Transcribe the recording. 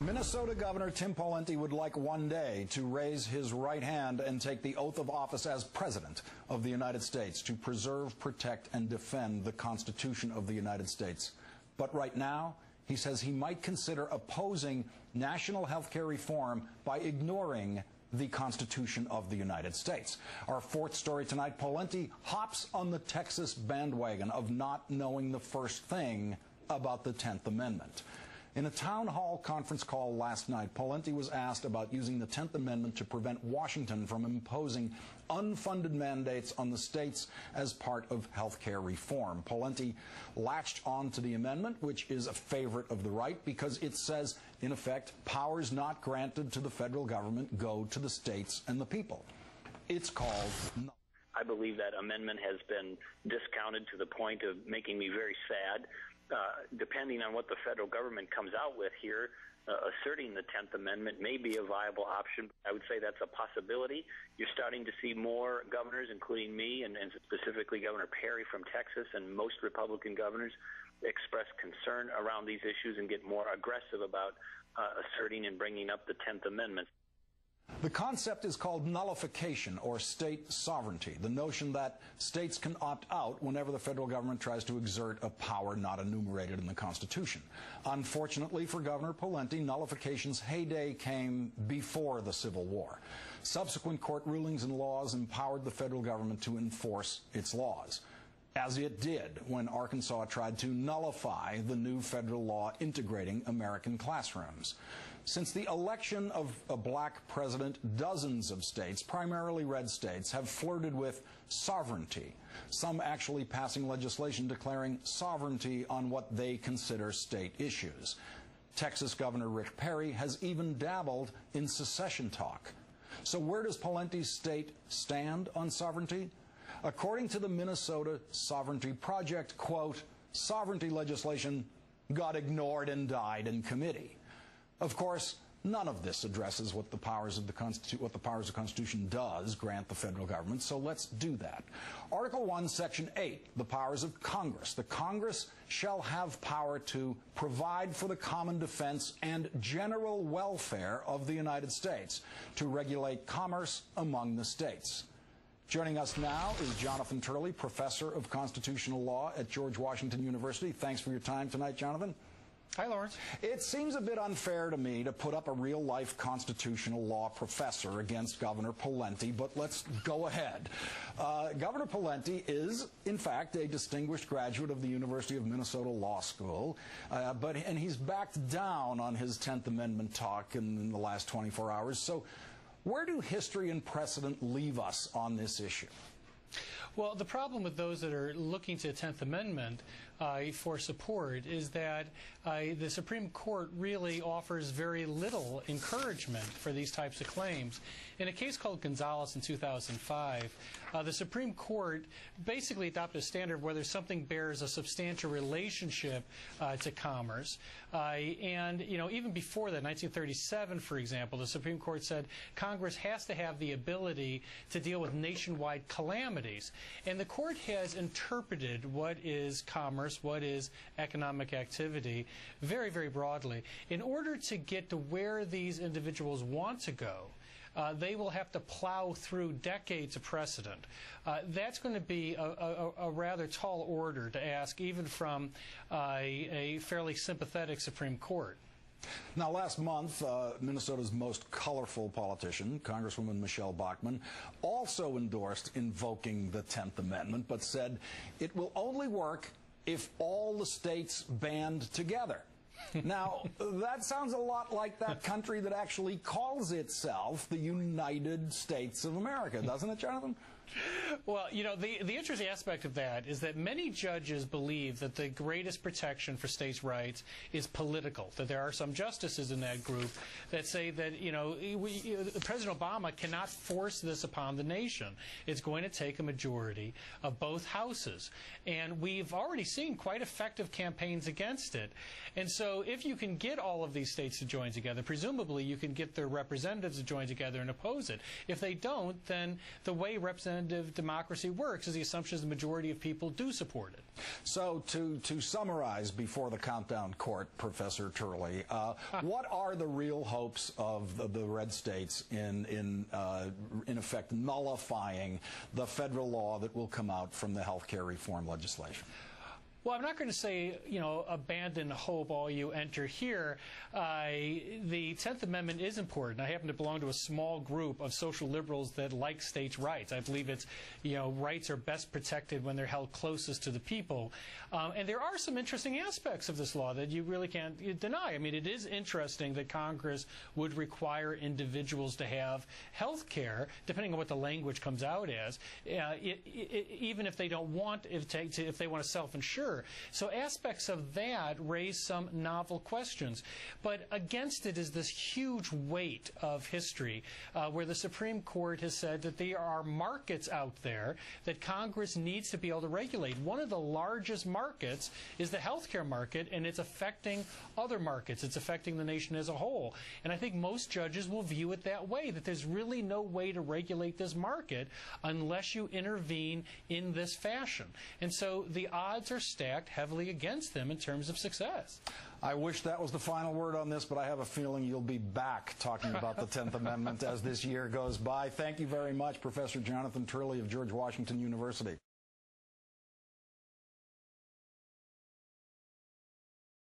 Minnesota Governor Tim Pawlenty would like one day to raise his right hand and take the oath of office as President of the United States to preserve, protect, and defend the Constitution of the United States. But right now, he says he might consider opposing national health care reform by ignoring the Constitution of the United States. Our fourth story tonight, Pawlenty hops on the Texas bandwagon of not knowing the first thing about the 10th Amendment. In a town hall conference call last night, Pawlenty was asked about using the 10th Amendment to prevent Washington from imposing unfunded mandates on the states as part of health care reform. Pawlenty latched on to the amendment, which is a favorite of the right, because it says, in effect, powers not granted to the federal government go to the states and the people. It's called... I believe that amendment has been discounted to the point of making me very sad. Depending on what the federal government comes out with here, asserting the 10th Amendment may be a viable option. I would say that's a possibility. You're starting to see more governors, including me, and specifically Governor Perry from Texas, and most Republican governors express concern around these issues and get more aggressive about asserting and bringing up the 10th Amendment. The concept is called nullification, or state sovereignty, the notion that states can opt out whenever the federal government tries to exert a power not enumerated in the Constitution. Unfortunately for Governor Pawlenty, nullification's heyday came before the Civil War. Subsequent court rulings and laws empowered the federal government to enforce its laws, as it did when Arkansas tried to nullify the new federal law integrating American classrooms. Since the election of a black president, dozens of states, primarily red states, have flirted with sovereignty, some actually passing legislation declaring sovereignty on what they consider state issues. Texas Governor Rick Perry has even dabbled in secession talk. So where does Pawlenty's state stand on sovereignty? According to the Minnesota Sovereignty Project, quote, sovereignty legislation got ignored and died in committee. Of course, none of this addresses what the powers of the Constitution does grant the federal government, so let's do that. Article 1, Section 8, the powers of Congress. The Congress shall have power to provide for the common defense and general welfare of the United States, to regulate commerce among the states. Joining us now is Jonathan Turley, professor of constitutional law at George Washington University. Thanks for your time tonight, Jonathan. Hi, Lawrence. It seems a bit unfair to me to put up a real-life constitutional law professor against Governor Pawlenty, but let's go ahead. Governor Pawlenty is, in fact, a distinguished graduate of the University of Minnesota Law School, and he's backed down on his 10th Amendment talk in the last 24 hours. So where do history and precedent leave us on this issue? Well, the problem with those that are looking to the 10th Amendment for support is that the Supreme Court really offers very little encouragement for these types of claims. In a case called Gonzalez in 2005, the Supreme Court basically adopted a standard whether something bears a substantial relationship to commerce. And, you know, even before that, 1937, for example, the Supreme Court said Congress has to have the ability to deal with nationwide calamities. And the court has interpreted what is commerce, what is economic activity, very, very broadly. In order to get to where these individuals want to go, they will have to plow through decades of precedent. That's going to be a rather tall order to ask, even from a fairly sympathetic Supreme Court. Now, last month, Minnesota's most colorful politician, Congresswoman Michelle Bachmann, also endorsed invoking the 10th Amendment, but said it will only work if all the states band together. Now, that sounds a lot like that country that actually calls itself the United States of America, doesn't it, Jonathan? Well, you know, the interesting aspect of that is that many judges believe that the greatest protection for states' rights is political, that there are some justices in that group that say that, you know, President Obama cannot force this upon the nation. It's going to take a majority of both houses. And we've already seen quite effective campaigns against it. And so if you can get all of these states to join together, presumably you can get their representatives to join together and oppose it. If they don't, then the way Representative representative democracy works, is the assumption the majority of people do support it. So to summarize before the countdown court, Professor Turley, what are the real hopes of the red states in effect nullifying the federal law that will come out from the health care reform legislation? Well, I'm not going to say, abandon hope, all you enter here. The 10th Amendment is important. I happen to belong to a small group of social liberals that like states' rights. I believe it's, rights are best protected when they're held closest to the people. And there are some interesting aspects of this law that you really can't deny. I mean, it is interesting that Congress would require individuals to have health care, depending on what the language comes out as, even if they don't want, if they want to self-insure. So aspects of that raise some novel questions. But against it is this huge weight of history where the Supreme Court has said that there are markets out there that Congress needs to be able to regulate. One of the largest markets is the healthcare market, and it's affecting other markets. It's affecting the nation as a whole. And I think most judges will view it that way, that there's really no way to regulate this market unless you intervene in this fashion. And so the odds are stacked heavily against them in terms of success. I wish that was the final word on this, but I have a feeling you'll be back talking about the 10th Amendment as this year goes by. Thank you very much, Professor Jonathan Turley of George Washington University.